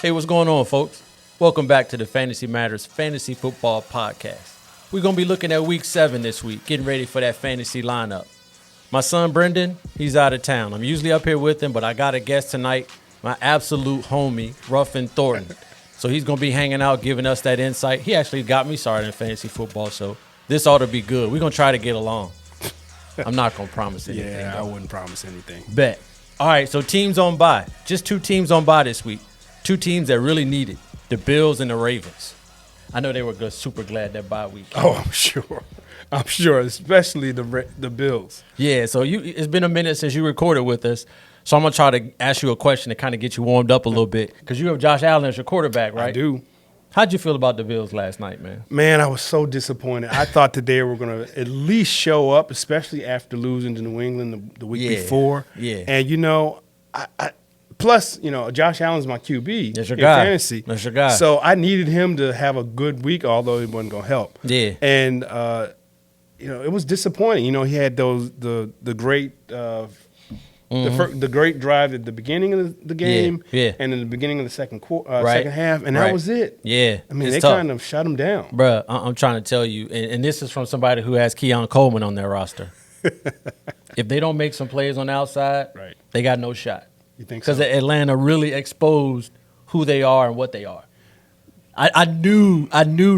Hey, what's going on, folks? Welcome back to the Fantasy Matters Fantasy Football Podcast. We're going to be looking at Week 7 this week, getting ready for that fantasy lineup. My son, Brendan, he's out of town. I'm usually up here with him, but I got a guest tonight, my absolute homie, Ruffin Thornton. So he's going to be hanging out, giving us that insight. He actually got me started in fantasy football, so this ought to be good. We're going to try to get along. I'm not going to promise anything. Yeah, though. I wouldn't promise anything. Bet. All right, so teams on bye. Just 2 teams on bye this week. 2 teams that really need it. The Bills and the Ravens. I know they were super glad that bye week came. Oh, I'm sure. I'm sure, especially the Bills. Yeah, so it's been a minute since you recorded with us, so I'm going to try to ask you a question to kind of get you warmed up a little bit because you have Josh Allen as your quarterback, right? I do. How'd you feel about the Bills last night, man? Man, I was so disappointed. I thought that they were going to at least show up, especially after losing to New England the week before. Yeah. And, plus, Josh Allen's my QB That's your in guy. fantasy. That's your guy. So I needed him to have a good week, although it wasn't going to help. Yeah. And, it was disappointing. He had the great the great drive at the beginning of the game and in the beginning of the second half, and that was it. Yeah. I mean, it's they tough. kind of shut him down. Bruh, I'm trying to tell you, and this is from somebody who has Keon Coleman on their roster. If they don't make some plays on the outside, Right. they got no shot. You think so? Because Atlanta really exposed who they are and what they are. I knew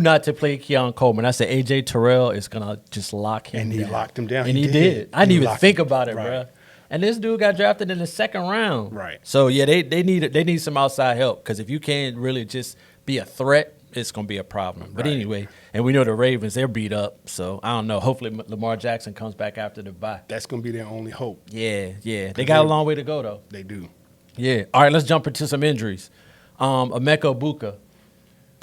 not to play Keon Coleman. I said AJ Terrell is gonna just lock him And down. he locked him down. And he did. I didn't even think about it, right. bruh. And this dude got drafted in the second round. Right. So yeah, they need some outside help because if you can't really just be a threat, it's gonna be a problem. But Right. anyway, and we know the Ravens, they're beat up. So I don't know. Hopefully Lamar Jackson comes back after the bye. That's going to be their only hope. Yeah. They got a long way to go though. They do. Yeah. All right, let's jump into some injuries. Emeka Buka,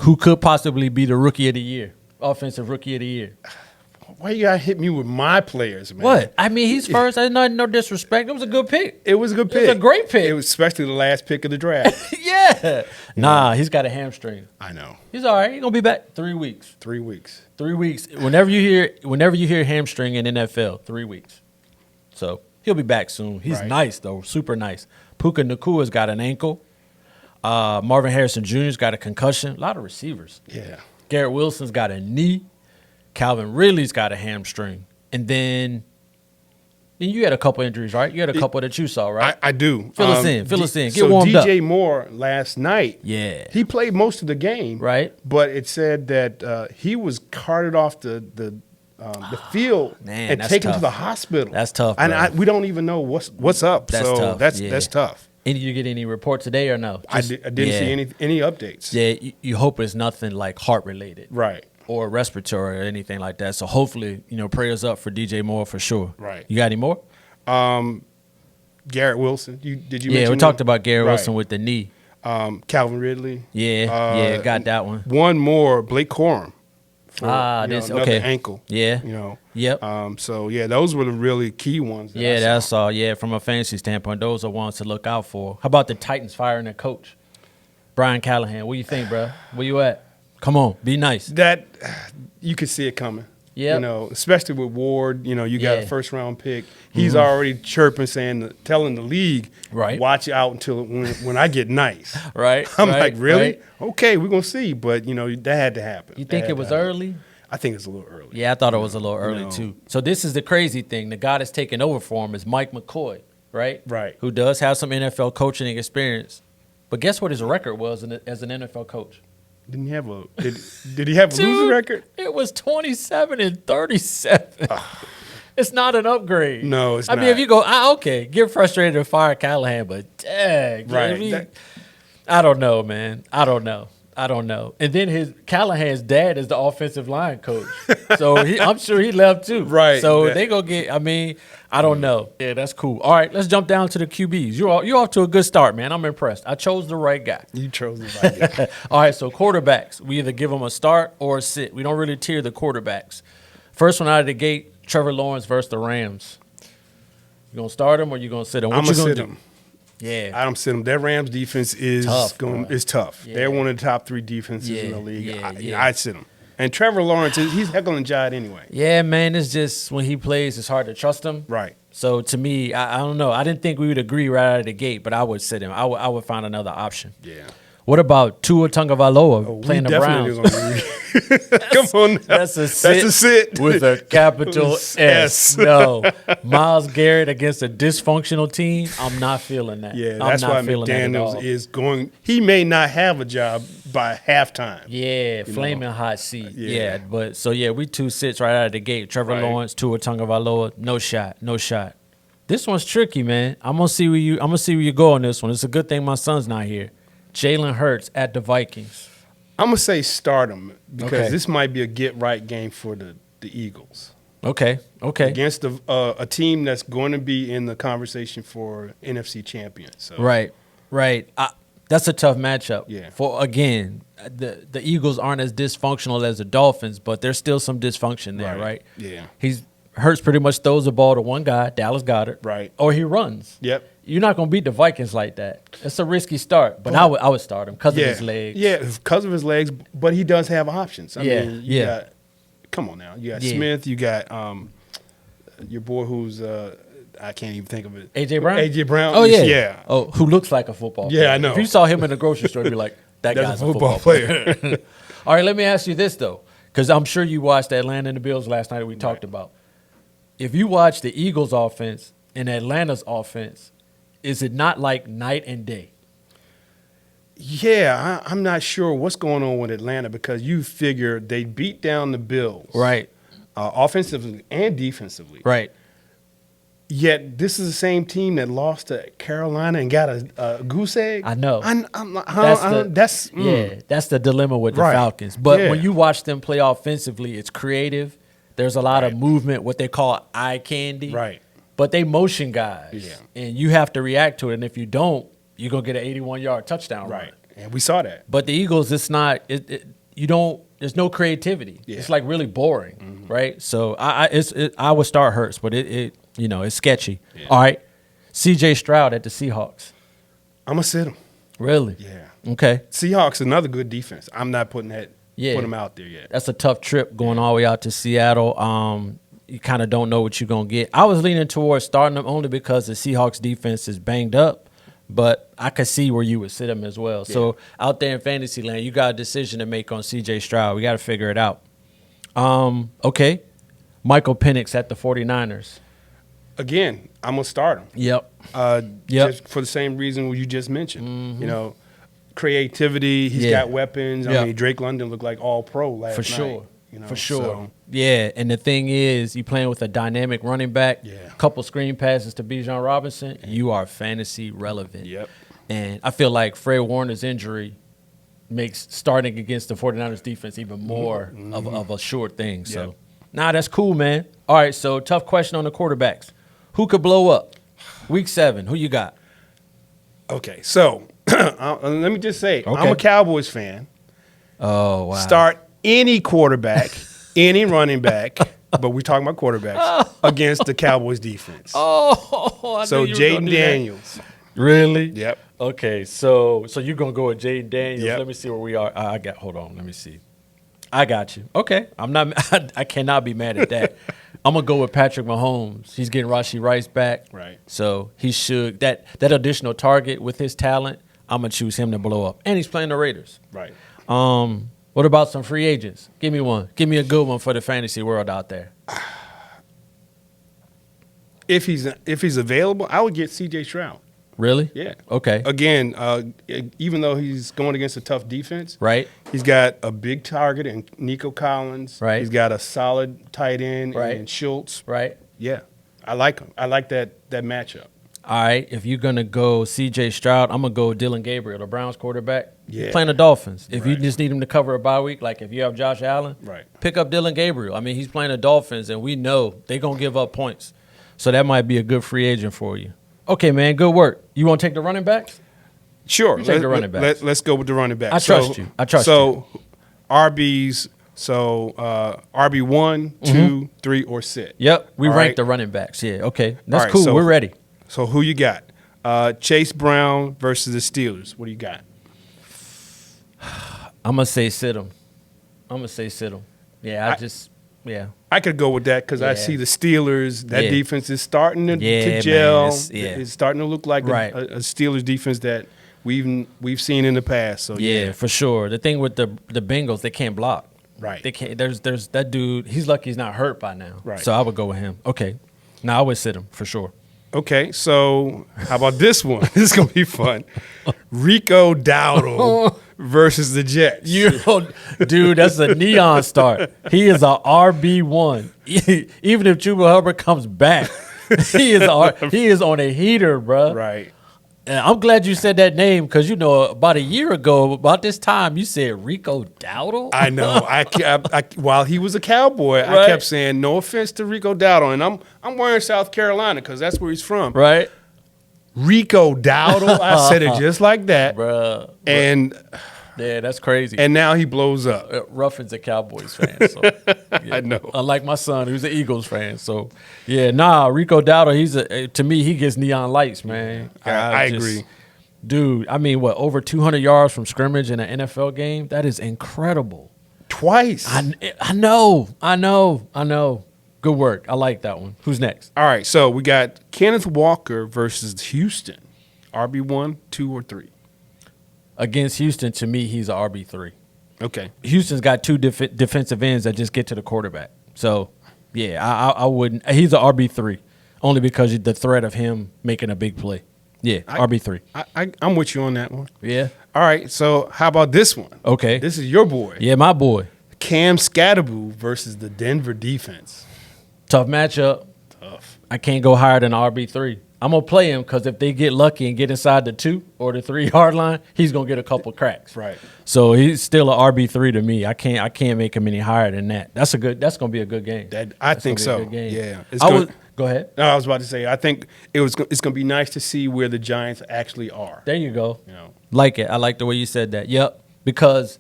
who could possibly be the rookie of the year, offensive rookie of the year. Why you got to hit me with my players, man? What? I mean, he's first. I didn't no disrespect. It was a good pick. It was a good pick. It was a great pick. It was especially the last pick of the draft. Yeah. Nah, he's got a hamstring. I know. He's all right. He's gonna be back 3 weeks. 3 weeks. 3 weeks. Whenever you hear hamstring in NFL, 3 weeks. So he'll be back soon. He's Right. nice though, super nice. Puka Nakua's got an ankle. Marvin Harrison Jr.'s got a concussion. A lot of receivers. Yeah. Garrett Wilson's got a knee. Calvin Ridley's got a hamstring. And then you had a couple injuries, right? You had a couple that you saw, right? I do. Fill us in. Get so warmed up. DJ Moore last night, Yeah. he played most of the game, Right. But it said that he was carted off the field Man, and that's taken tough. to the hospital. That's tough, and bro. we don't even know what's up. That's so tough. That's Yeah. that's tough. Did you get any report today or no? I didn't see any updates. Yeah, you hope it's nothing like heart related. Right. Or respiratory or anything like that. So hopefully, prayers up for DJ Moore for sure. Right. You got any more? Garrett Wilson. Did you Yeah, mention we talked about Garrett Right. Wilson with the knee. Calvin Ridley. Yeah, got that one. One more, Blake Corum. For, another ankle. Yeah. Yep. So yeah, those were the really key ones. Yeah, that's all. Yeah, from a fantasy standpoint, those are ones to look out for. How about the Titans firing their coach, Brian Callahan? What do you think, bro? Where you at? Come on, be nice. That you could see it coming. Yeah. Especially with Ward. You got Yeah. a first round pick. He's already chirping, telling the league, Right. watch out until when I get nice. Right. I'm right, like, really? right. Okay, we're gonna see. But that had to happen. You That think had it to was happen. early? I think it's a little early. Yeah, I thought it was a little early too. So this is the crazy thing. The guy that's taking over for him is Mike McCoy, right? Right. Who does have some NFL coaching experience. But guess what his record was as an NFL coach? Didn't he have did he have a losing record? It was 27-37. It's not an upgrade. No, it's I mean, not. if you go, okay, get frustrated and fire Callahan, but dang, Right. I don't know, man. I don't know. And then Callahan's dad is the offensive line coach, so I'm sure he left too. Right. So they go get. I mean, I don't know. Yeah, that's cool. All right, let's jump down to the QBs. You're off to a good start, man. I'm impressed. I chose the right guy. You chose the right guy. All right, so quarterbacks. We either give them a start or a sit. We don't really tier the quarterbacks. First one out of the gate, Trevor Lawrence versus the Rams. You gonna start him or you gonna sit him? I'm gonna sit him. Yeah. I don't sit him. Their Rams defense is Tough, tough. Yeah. They're one of the top 3 defenses in the league. Yeah. I'd sit him. And Trevor Lawrence, he's heckling and jiving anyway. Yeah, man, it's just when he plays, it's hard to trust him. Right. So to me, I don't know. I didn't think we would agree right out of the gate, but I would sit him. I would find another option. Yeah. What about Tua Tagovailoa playing the Browns? Come on now. That's a sit with a capital S. No. Myles Garrett against a dysfunctional team, I'm not feeling that. Yeah, that's why McDaniels is going – he may not have a job by halftime. Yeah, flaming hot seat. Yeah. But so, we 2 sits right out of the gate. Trevor Lawrence, Tua Tagovailoa, no shot. This one's tricky, man. I'm gonna see where you go on this one. It's a good thing my son's not here. Jalen Hurts at the Vikings. I'm going to say start him because this might be a get-right game for the Eagles. Okay. Against a team that's going to be in the conversation for NFC champion. So. Right. That's a tough matchup. Yeah. Again, the Eagles aren't as dysfunctional as the Dolphins, but there's still some dysfunction there, right? Yeah. Hurts pretty much throws the ball to one guy, Dallas Goedert. Right. Or he runs. Yep. You're not going to beat the Vikings like that. It's a risky start, but I would start him because of his legs. Yeah, because of his legs, but he does have options. I mean, you got, come on now. You got Smith. You got your boy who's I can't even think of it. A.J. Brown? A.J. Brown. Oh, yeah. Yeah. Oh, who looks like a football player. Yeah, I know. If you saw him in the grocery store, you'd be like, that's guy's a football player. All right, let me ask you this, though, because I'm sure you watched Atlanta and the Bills last night that we talked about. If you watch the Eagles' offense and Atlanta's offense, is it not like night and day? Yeah, I'm not sure what's going on with Atlanta because you figure they beat down the Bills. Right. Offensively and defensively. Right. Yet this is the same team that lost to Carolina and got a goose egg. I know. That's the dilemma with the Falcons. But when you watch them play offensively, it's creative. There's a lot of movement, what they call eye candy. Right. But they motion guys. Yeah. And you have to react to it. And if you don't, you're going to get an 81-yard touchdown run. And we saw that. But the Eagles, it's not there's no creativity. Yeah. It's like really boring, right? So I would start Hurts, but it's sketchy. Yeah. All right. C.J. Stroud at the Seahawks. I'm going to sit him. Really? Yeah. Okay. Seahawks, another good defense. I'm not putting that put them out there yet. That's a tough trip going all the way out to Seattle. You kind of don't know what you're going to get. I was leaning towards starting them only because the Seahawks defense is banged up, but I could see where you would sit them as well. Yeah. So out there in fantasy land, you got a decision to make on C.J. Stroud. We got to figure it out. Okay. Michael Penix at the 49ers. Again, I'm going to start him. Yep. Just for the same reason you just mentioned. Mm-hmm. Creativity. He's got weapons. I mean, Drake London looked like all-pro last night. For sure. So. Yeah, and the thing is, you're playing with a dynamic running back, couple screen passes to Bijan Robinson, you are fantasy relevant. Yep. And I feel like Fred Warner's injury makes starting against the 49ers defense even more of a sure thing. So, that's cool, man. All right, so tough question on the quarterbacks. Who could blow up? Week 7, who you got? Okay, so let me just say, I'm a Cowboys fan. Oh, wow. Start any quarterback, any running back, but we're talking about quarterbacks, against the Cowboys defense. So Jaden Daniels. Really? Yep. Okay, so you're going to go with Jaden Daniels. Yep. Let me see where we are. Hold on, let me see. I got you. Okay. I cannot be mad at that. I'm going to go with Patrick Mahomes. He's getting Rashee Rice back. Right. So he should. That additional target with his talent, I'm going to choose him to blow up. And he's playing the Raiders. Right. What about some free agents? Give me one. Give me a good one for the fantasy world out there. If he's available, I would get C.J. Stroud. Really? Yeah. Okay. Again, even though he's going against a tough defense, right? He's got a big target in Nico Collins. Right. He's got a solid tight end in Schultz. Right. Yeah. I like him. I like that matchup. All right, if you're going to go C.J. Stroud, I'm going to go Dylan Gabriel, the Browns quarterback. Yeah. Playing the Dolphins. If you just need him to cover a bye week, like if you have Josh Allen, pick up Dylan Gabriel. I mean, he's playing the Dolphins, and we know they're going to give up points. So that might be a good free agent for you. Okay, man, good work. You want to take the running backs? Sure. Take the running backs. Let's go with the running backs. I trust you. So RBs, RB1, 2, 3, or sit. Yep, we rank the running backs. Yeah, okay. That's cool. So, we're ready. So who you got? Chase Brown versus the Steelers. What do you got? I'm going to say sit him. Yeah, I could go with that because I see the Steelers. That defense is starting to gel. It's starting to look like a Steelers defense that we've seen in the past. So yeah, for sure. The thing with the Bengals, they can't block. Right. They can't. There's that dude. He's lucky he's not hurt by now. Right. So I would go with him. Okay. Now I would sit him for sure. Okay, so how about this one? This is going to be fun. Rico Dowdle versus the Jets. Dude, that's a neon start. He is a RB1. Even if Chuba Hubbard comes back, he is on a heater, bro. Right. And I'm glad you said that name because, about a year ago, about this time, you said Rico Dowdle. I know. I while he was a Cowboy, right. I kept saying, no offense to Rico Dowdle. And I'm wearing South Carolina because that's where he's from. Right. Rico Dowdle. I said it just like that. Bruh. And yeah, that's crazy. And now he blows up. Ruffin's a Cowboys fan. So, yeah. I know. Unlike my son, who's an Eagles fan. So, yeah, Rico Dowdle, to me, he gets neon lights, man. I agree. Dude, I mean, over 200 yards from scrimmage in an NFL game? That is incredible. Twice. I know. Good work. I like that one. Who's next? All right, so we got Kenneth Walker versus Houston. RB1, 2, or 3? Against Houston, to me, he's an RB3. Okay. Houston's got two defensive ends that just get to the quarterback. So, yeah, I wouldn't. He's an RB3 only because of the threat of him making a big play. Yeah, RB3. I'm with you on that one. Yeah. All right, so how about this one? Okay. This is your boy. Yeah, my boy. Cam Scatterboo versus the Denver defense. Tough matchup. Tough. I can't go higher than RB3. I'm going to play him because if they get lucky and get inside the 2 or the 3-yard line, he's going to get a couple cracks. Right. So he's still an RB3 to me. I can't make him any higher than that. That's going to be a good game. I think so. Yeah. Go ahead. No, I was about to say, I think it's going to be nice to see where the Giants actually are. There you go. Like it. I like the way you said that. Yep. Because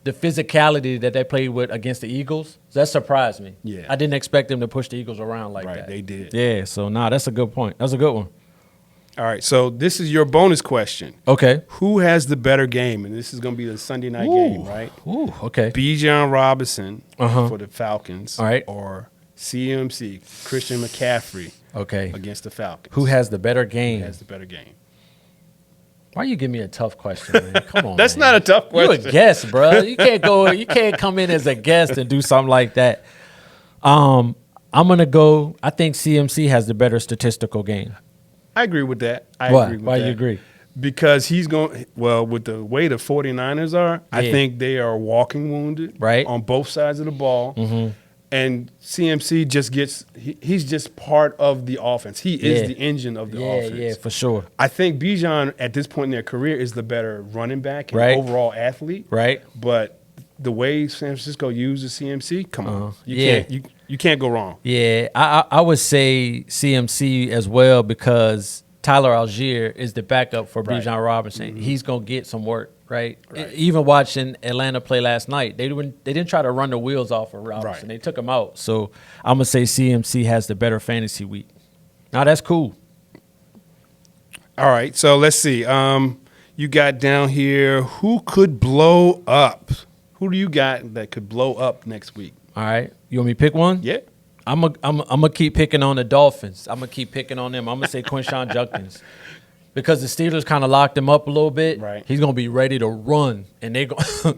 the physicality that they played with against the Eagles, that surprised me. Yeah. I didn't expect them to push the Eagles around like that. Right, they did. Yeah, so that's a good point. That's a good one. All right, so this is your bonus question. Okay. Who has the better game? And this is going to be the Sunday night game, right? Ooh, okay. Bijan Robinson for the Falcons. All right. Or CMC, Christian McCaffrey against the Falcons. Who has the better game? Who has the better game? Why you give me a tough question, man? Come on, That's not a tough question. You a guest, bro. You can't come in as a guest and do something like that. I'm gonna go. I think CMC has the better statistical game. I agree with that. Why you agree? Because he's going with the way the 49ers are, I think they are walking wounded on both sides of the ball. Mm-hmm. And CMC just he's just part of the offense. He is the engine of the offense. Yeah, for sure. I think Bijan, at this point in their career, is the better running back and overall athlete. Right. But the way San Francisco uses CMC, come on. You can't go wrong. Yeah, I would say CMC as well because Tyler Algier is the backup for Bijan Robinson. Mm-hmm. He's going to get some work. Right. Even watching Atlanta play last night, they didn't try to run the wheels off of Robinson. They took him out. So I'm gonna say CMC has the better fantasy week. Now that's cool. All right, so let's see. You got down here who could blow up. Who do you got that could blow up next week? All right, you want me to pick one? Yeah. I'm gonna keep picking on the Dolphins. I'm gonna keep picking on them. I'm gonna say Quinshon Judkins. Because the Steelers kind of locked him up a little bit, he's going to be ready to run. And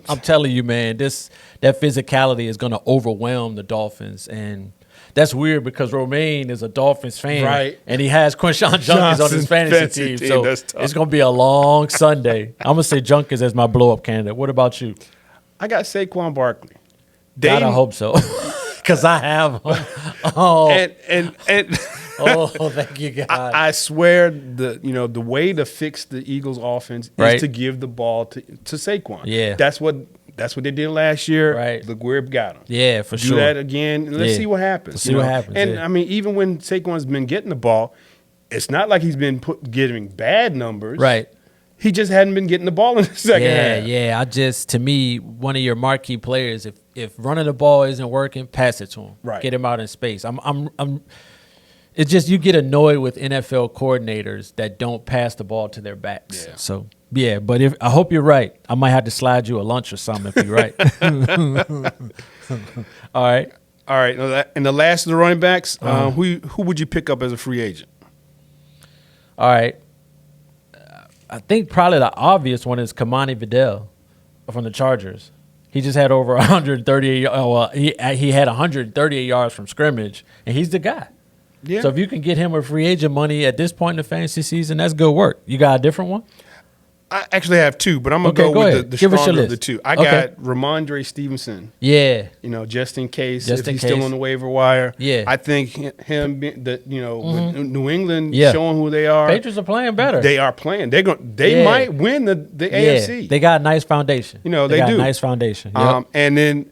I'm telling you, man, that physicality is going to overwhelm the Dolphins. And that's weird because Romaine is a Dolphins fan. And he has Quinshon Judkins on his fantasy team. So it's going to be a long Sunday. I'm going to say Judkins as my blow-up candidate. What about you? I got Saquon Barkley. God, I hope so. Because I have him. Oh. And oh, thank you, God. I swear the way to fix the Eagles' offense is to give the ball to Saquon. Yeah, that's what they did last year. Right, LeGuire got him. Yeah, for sure. Do that again. And let's see what happens. Let's see what happens. And I mean, even when Saquon's been getting the ball, it's not like he's been getting bad numbers. Right. He just hadn't been getting the ball in the second half. Yeah. To me, one of your marquee players, if running the ball isn't working, pass it to him. Right. Get him out in space. It's just you get annoyed with NFL coordinators that don't pass the ball to their backs. Yeah. So, but I hope you're right. I might have to slide you a lunch or something if you're right. All right. And the last of the running backs, who would you pick up as a free agent? All right. I think probably the obvious one is Kamani Vidal from the Chargers. He just had over 138. He had 138 yards from scrimmage, and he's the guy. Yeah. So if you can get him with free agent money at this point in the fantasy season, that's good work. You got a different one? I actually have two, but I'm going to go with the stronger of the two. I got Ramondre Stevenson. Yeah. Just in case he's still on the waiver wire. Yeah. I think him, with New England showing who they are. Patriots are playing better. They are playing. They might win the AFC. They got a nice foundation. They got do. A nice foundation. Yep. And then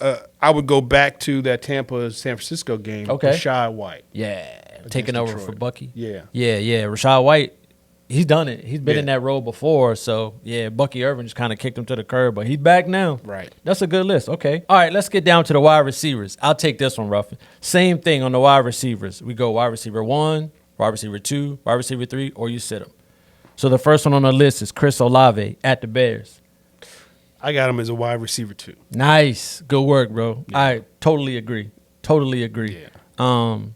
I would go back to that Tampa-San Francisco game. Okay. Rashad White. Yeah. Taking over for Bucky. Yeah. Yeah. Rashad White. He's done it. He's been in that role before. So, Bucky Irvin just kind of kicked him to the curb, but he's back now. Right. That's a good list. Okay. All right, let's get down to the wide receivers. I'll take this one, Ruffin. Same thing on the wide receivers. We go wide receiver 1, wide receiver 2, wide receiver 3, or you sit them. So the first one on the list is Chris Olave at the Bears. I got him as a wide receiver 2. Nice. Good work, bro. Yeah. I totally agree. Yeah. 9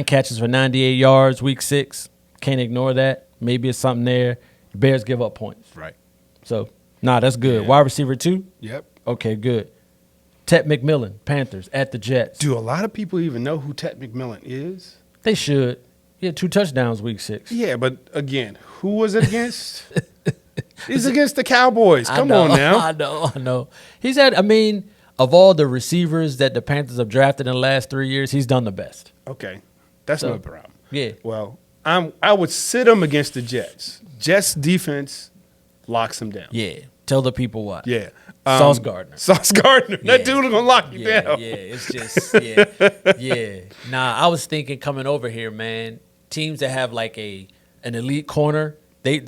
catches for 98 yards, week 6. Can't ignore that. Maybe it's something there. Bears give up points. Right. So, that's good. Yeah. Wide receiver 2? Yep. Okay, good. Ted McMillan, Panthers, at the Jets. Do a lot of people even know who Ted McMillan is? They should. He had 2 touchdowns week 6. Yeah, but again, who was it against? He's against the Cowboys. Come on now. I know. He's had, of all the receivers that the Panthers have drafted in the last 3 years, he's done the best. Okay. That's no problem. Yeah. Well, I would sit him against the Jets. Jets defense locks him down. Yeah. Tell the people why. Yeah. Sauce Gardner. That dude is going to lock you down. Yeah, it's just, yeah. I was thinking coming over here, man, teams that have like an elite corner, they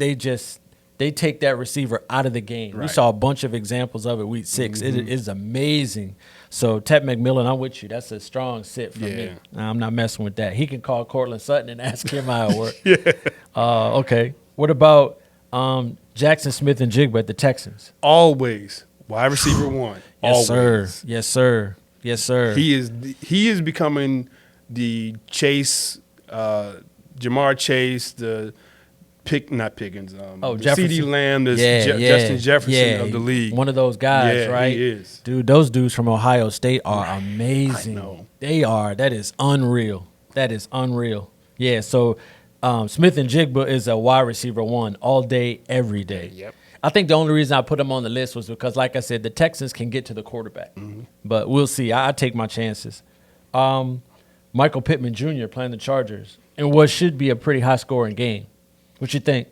take that receiver out of the game. Right. We saw a bunch of examples of it week 6. Mm-hmm. It is amazing. So, Ted McMillan, I'm with you. That's a strong sit for me. I'm not messing with that. He can call Cortland Sutton and ask him how it works. Okay. What about Jackson Smith and Jigba at the Texans? Always. Wide receiver 1. Always. Yes, sir. He is becoming the Chase, Jamar Chase, the Pickens. CeeDee Lamb, Justin Jefferson of the league. One of those guys, right? He is. Dude, those dudes from Ohio State are amazing. I know. They are. That is unreal. Yeah, so Smith and Jigba is a wide receiver 1 all day, every day. Yep. I think the only reason I put him on the list was because, like I said, the Texans can get to the quarterback. Mm-hmm. But we'll see. I take my chances. Michael Pittman Jr. playing the Chargers in what should be a pretty high-scoring game. What you think?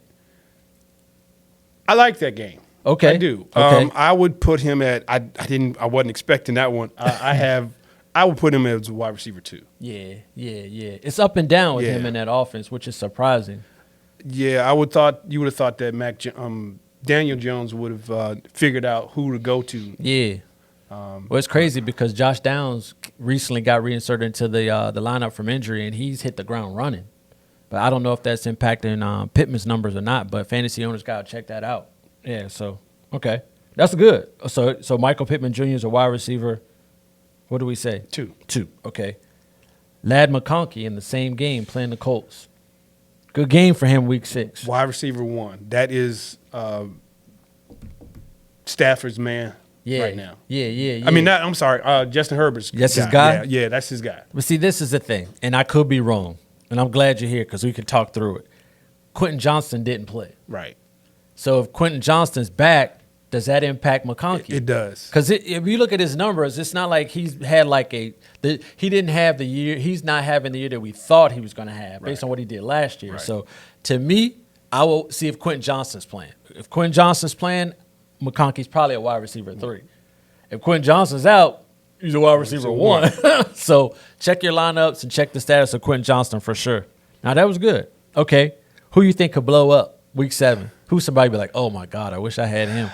I like that game. Okay. I do. Okay. I would put him at I wasn't expecting that one. I would put him as a wide receiver 2. Yeah. It's up and down with him in that offense, which is surprising. Yeah, you would have thought that Daniel Jones would have figured out who to go to. Yeah. Well, it's crazy because Josh Downs recently got reinserted into the lineup from injury, and he's hit the ground running. But I don't know if that's impacting Pittman's numbers or not, but fantasy owners got to check that out. Yeah, so, okay. That's good. So Michael Pittman Jr. is a wide receiver. What do we say? 2. Okay. Ladd McConkey in the same game playing the Colts. Good game for him week 6. Wide receiver 1. That is Stafford's man right now. Yeah. I'm sorry. Justin Herbert's That's his guy? Yeah, that's his guy. But see, this is the thing, and I could be wrong, and I'm glad you're here because we can talk through it. Quentin Johnston didn't play. Right. So if Quentin Johnston's back, does that impact McConkey? It does. Because if you look at his numbers, it's not like he's had he didn't have the year. He's not having the year that we thought he was going to have based on what he did last year. Right. So to me, I will see if Quentin Johnston's playing. If Quentin Johnston's playing, McConkey's probably a wide receiver 3. If Quentin Johnston's out, he's a wide receiver 1. So check your lineups and check the status of Quentin Johnston for sure. Now, that was good. Okay. Who you think could blow up week 7? Who's somebody be like, oh, my God, I wish I had him?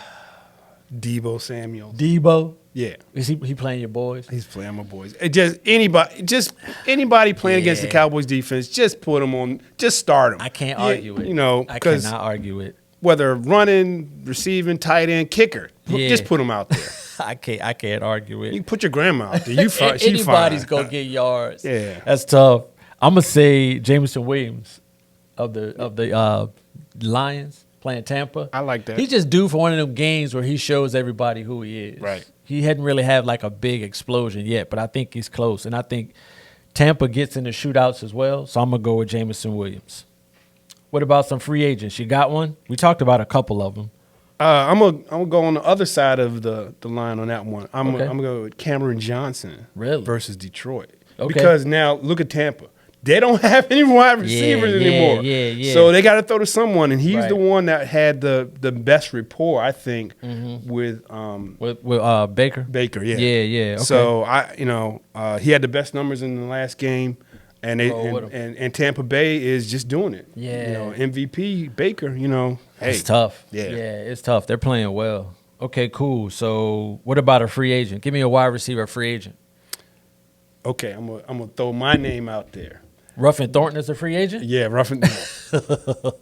Debo Samuel. Debo? Yeah. Is he playing your boys? He's playing my boys. Anybody playing against the Cowboys defense, just put them on. Just start them. I can't argue it. I cannot argue it. Whether running, receiving, tight end, kicker, just put them out there. I can't argue it. You put your grandma out there. Anybody's gonna get yards. Yeah, that's tough. I'm gonna say Jameson Williams of the Lions playing Tampa. I like that. He's just due for one of them games where he shows everybody who he is. Right. He hadn't really had like a big explosion yet, but I think he's close. And I think Tampa gets into shootouts as well, so I'm going to go with Jameson Williams. What about some free agents? You got one? We talked about a couple of them. I'm gonna go on the other side of the line on that one. I'm gonna go with Cameron Johnson versus Detroit. Okay. Because now look at Tampa. They don't have any wide receivers anymore. Yeah. So they got to throw to someone, and he's the one that had the best rapport, I think, with Baker. Baker, yeah. Yeah. Okay. So he had the best numbers in the last game, and Tampa Bay is just doing it. Yeah. MVP Baker. Hey, it's tough. Yeah, it's tough. They're playing well. Okay, cool. So what about a free agent? Give me a wide receiver free agent. Okay, I'm gonna throw my name out there. Ruffin Thornton is a free agent? Yeah, Ruffin.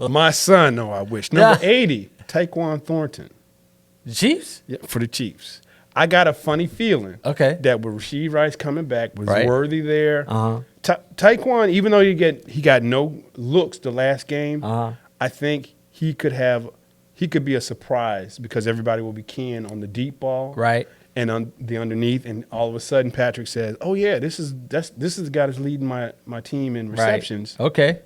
My son, I wish. Number 80, Tyquan Thornton. The Chiefs? Yeah, for the Chiefs. I got a funny feeling that with Rashee Rice coming back, was Worthy there. Tyquan, even though he got no looks the last game, I think he could be a surprise because everybody will be keying on the deep ball. Right. And on the underneath, and all of a sudden Patrick says, "Oh yeah, this is the guy that's leading my team in receptions." Right. Okay,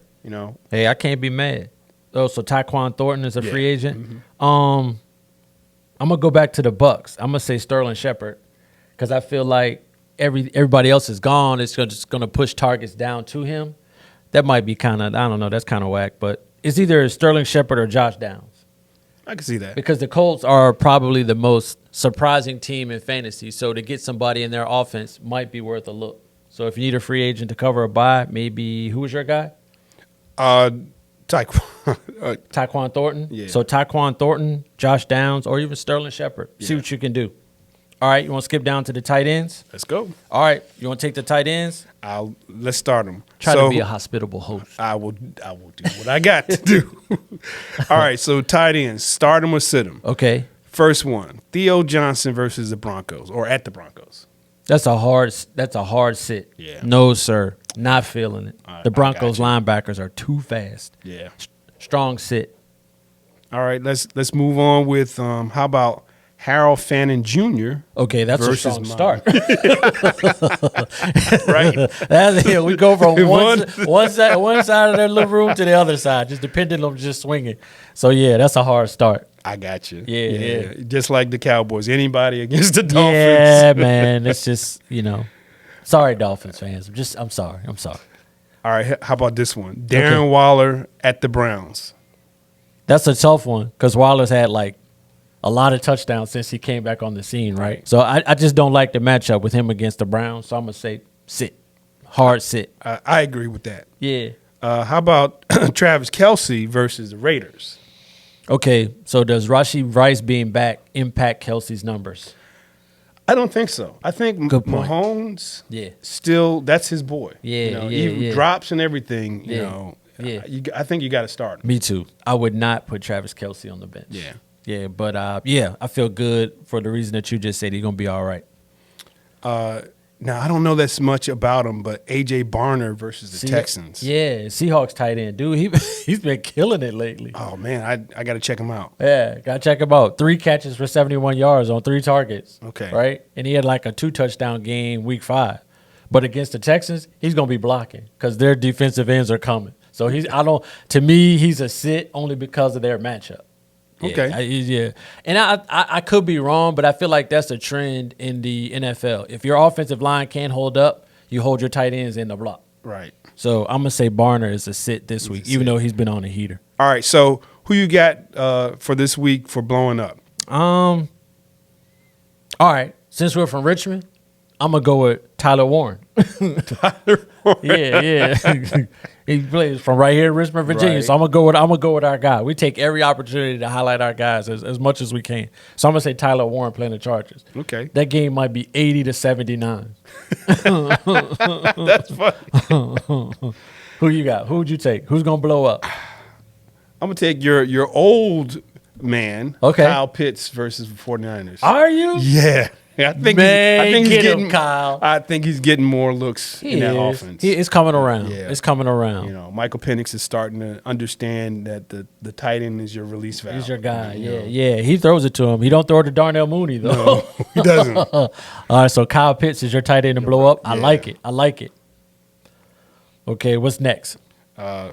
Hey, I can't be mad. Oh, so Tyquan Thornton is a free agent. Mm-hmm. I'm gonna go back to the Bucks. I'm gonna say Sterling Shepard because I feel like everybody else is gone. It's just gonna push targets down to him. That might be kind of, I don't know. That's kind of whack, but it's either Sterling Shepard or Josh Downs. I can see that. Because the Colts are probably the most surprising team in fantasy, so to get somebody in their offense might be worth a look. So if you need a free agent to cover a buy, maybe who was your guy? Tyquan Thornton. Yeah. So Tyquan Thornton, Josh Downs, or even Sterling Shepard. Yeah. See what you can do. All right, you want to skip down to the tight ends? Let's go. All right, you want to take the tight ends? Let's start them. Try to be a hospitable host. I will do what I got to do. All right, so tight ends, start them or sit them. Okay. First one, Theo Johnson versus the Broncos, or at the Broncos. That's a hard sit. Yeah. No, sir. Not feeling it. The Broncos linebackers are too fast. Yeah. Strong sit. All right, let's move on with how about Harold Fannin Jr. Okay, that's a strong start. Right? We go from one side of their little room to the other side, just the pendulum just swinging. So, yeah, that's a hard start. I got you. Yeah. Just like the Cowboys. Anybody against the Dolphins. Yeah, man. It's just, sorry, Dolphins fans. I'm sorry. All right, how about this one? Darren Waller at the Browns. That's a tough one because Waller's had, a lot of touchdowns since he came back on the scene, right? So I just don't like the matchup with him against the Browns. So I'm going to say sit. Hard sit. I agree with that. Yeah. How about Travis Kelce versus the Raiders? Okay, so does Rashee Rice being back impact Kelce's numbers? I don't think so. I think Mahomes, still, that's his boy. Yeah, drops and everything, I think you got to start him. Me too. I would not put Travis Kelce on the bench. Yeah, but I feel good for the reason that you just said he's going to be all right. Now, I don't know that much about him, but A.J. Barner versus the Texans. Yeah, Seahawks tight end. Dude, he's been killing it lately. Oh, man, I got to check him out. Yeah, got to check him out. 3 catches for 71 yards on 3 targets. Okay. Right? And he had a 2-touchdown game week 5. But against the Texans, he's going to be blocking because their defensive ends are coming. So to me, he's a sit only because of their matchup. Okay. And I could be wrong, but I feel like that's a trend in the NFL. If your offensive line can't hold up, you hold your tight ends in the block. Right. So I'm going to say Barner is a sit this week, even though he's been on a heater. All right. So who you got for this week for blowing up? All right. Since we're from Richmond, I'm going to go with Tyler Warren. Tyler Warren. Yeah. He plays from right here in Richmond, Virginia. Right. So I'm gonna go with our guy. We take every opportunity to highlight our guys as much as we can. So I'm gonna say Tyler Warren playing the Chargers. Okay. That game might be 80-79. That's funny. Who you got? Who would you take? Who's gonna blow up? I'm gonna take your old man, Kyle Pitts versus the 49ers. Are you? Yeah. I think he's getting more looks in that offense. It's coming around. Yeah. It's coming around. You know, Michael Penix is starting to understand that the tight end is your release valve. He's your guy. Yeah. He throws it to him. He don't throw it to Darnell Mooney though. No, he doesn't. All right, so Kyle Pitts is your tight end to blow up. I like it. Okay, what's next?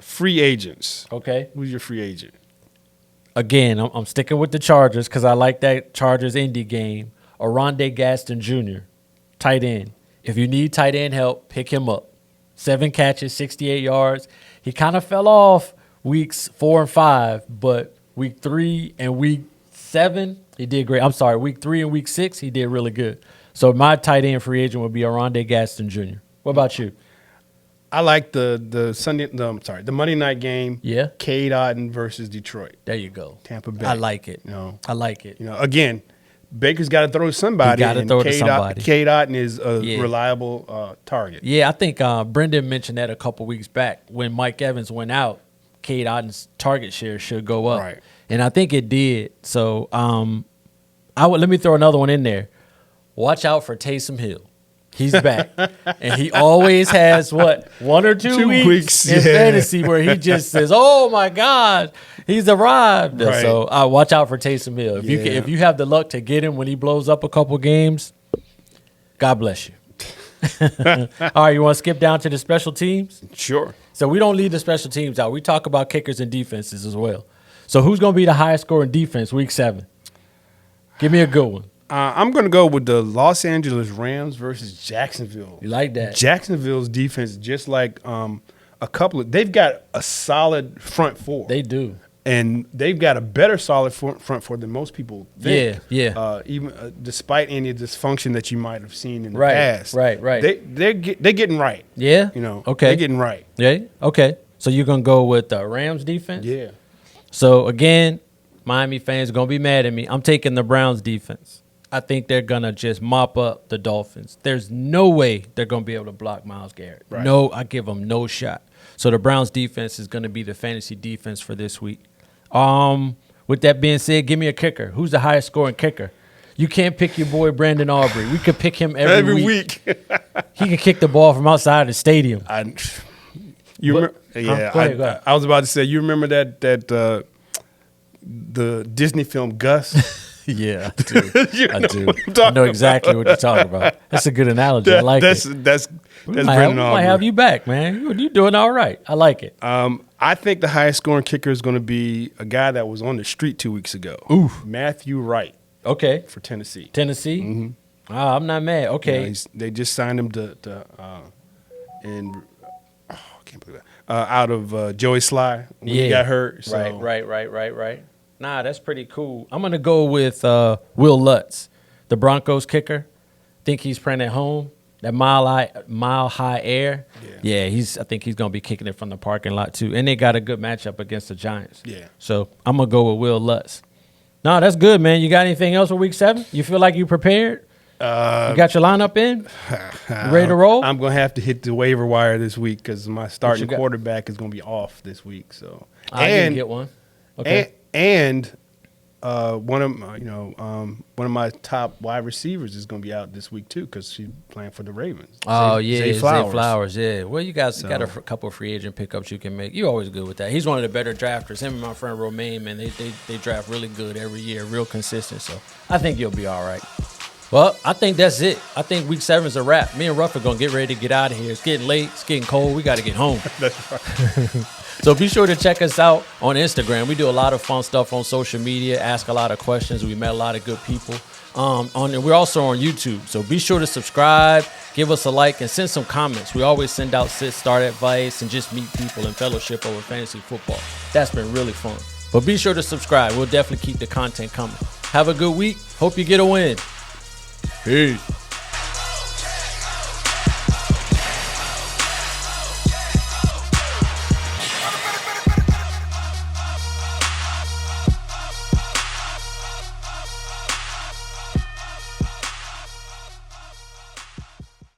Free agents. Okay. Who's your free agent? Again, I'm sticking with the Chargers because I like that Chargers-Indy game. Oronde Gaston Jr., tight end. If you need tight end help, pick him up. 7 catches, 68 yards. He kind of fell off weeks 4 and 5, but week 3 and week 7, he did great. I'm sorry, week 3 and week 6, he did really good. So my tight end free agent would be Oronde Gaston Jr. What about you? I like the Monday night game. Yeah. Cade Otton versus Detroit. There you go. Tampa Bay. I like it. I like it. Again, Baker's got to throw to somebody. Got to throw to somebody. Cade Otton is a reliable target. Yeah, I think Brendan mentioned that a couple weeks back when Mike Evans went out. Cade Otton's target share should go up, right? And I think it did. So, let me throw another one in there. Watch out for Taysom Hill. He's back, and he always has 1 or 2 weeks in fantasy where he just says, "Oh my God, he's arrived." Right. So watch out for Taysom Hill. If you have the luck to get him when he blows up a couple games, God bless you. All right, you want to skip down to the special teams? Sure. So we don't leave the special teams out. We talk about kickers and defenses as well. So who's going to be the highest scoring defense week 7? Give me a good one. I'm going to go with the Los Angeles Rams versus Jacksonville. You like that? Jacksonville's defense, just like they've got a solid front four. They do. And they've got a better solid front four than most people think. Yeah. Even despite any dysfunction that you might have seen in the past. Right. They're getting right. Yeah? Okay. They're getting right. Yeah? Okay. So you're going to go with the Rams defense? Yeah. So, again, Miami fans are going to be mad at me. I'm taking the Browns defense. I think they're going to just mop up the Dolphins. There's no way they're going to be able to block Myles Garrett. Right. No, I give them no shot. So the Browns defense is going to be the fantasy defense for this week. With that being said, give me a kicker. Who's the highest scoring kicker? You can't pick your boy Brandon Aubrey. We could pick him every week. He can kick the ball from outside the stadium. I was about to say, you remember that the Disney film Gus? Yeah, I do. I know exactly what you're talking about. That's a good analogy. I like it. That's Brandon Aubrey. I might have you back, man. You're doing all right. I like it. I think the highest scoring kicker is going to be a guy that was on the street 2 weeks ago. Ooh, Matthew Wright. Okay, for Tennessee. Tennessee. Mm-hmm. I'm not mad. Okay, they just signed him I can't believe that. Out of Joey Sly when he got hurt. So. Right. Nah, that's pretty cool. I'm going to go with Will Lutz, the Broncos kicker. Think he's playing at home. That mile high air. Yeah, I think he's going to be kicking it from the parking lot too. And they got a good matchup against the Giants. Yeah. So I'm going to go with Will Lutz. No, that's good, man. You got anything else for week 7? You feel like you prepared? You got your lineup in? You ready to roll? I'm going to have to hit the waiver wire this week because my starting quarterback is going to be off this week. So I didn't get one. Okay. And one of my top wide receivers is going to be out this week too because she's playing for the Ravens. Zay Flowers. Yeah. Well, you guys got a couple of free agent pickups you can make. You're always good with that. He's one of the better drafters. Him and my friend Romaine, man, they draft really good every year, real consistent. So I think you'll be all right. Well, I think that's it. I think week 7 is a wrap. Me and Ruffin are going to get ready to get out of here. It's getting late. It's getting cold. We got to get home. That's right. So be sure to check us out on Instagram. We do a lot of fun stuff on social media, ask a lot of questions. We met a lot of good people. And we're also on YouTube. So be sure to subscribe, give us a like, and send some comments. We always send out sit-start advice and just meet people and fellowship over fantasy football. That's been really fun. But be sure to subscribe. We'll definitely keep the content coming. Have a good week. Hope you get a win. Peace.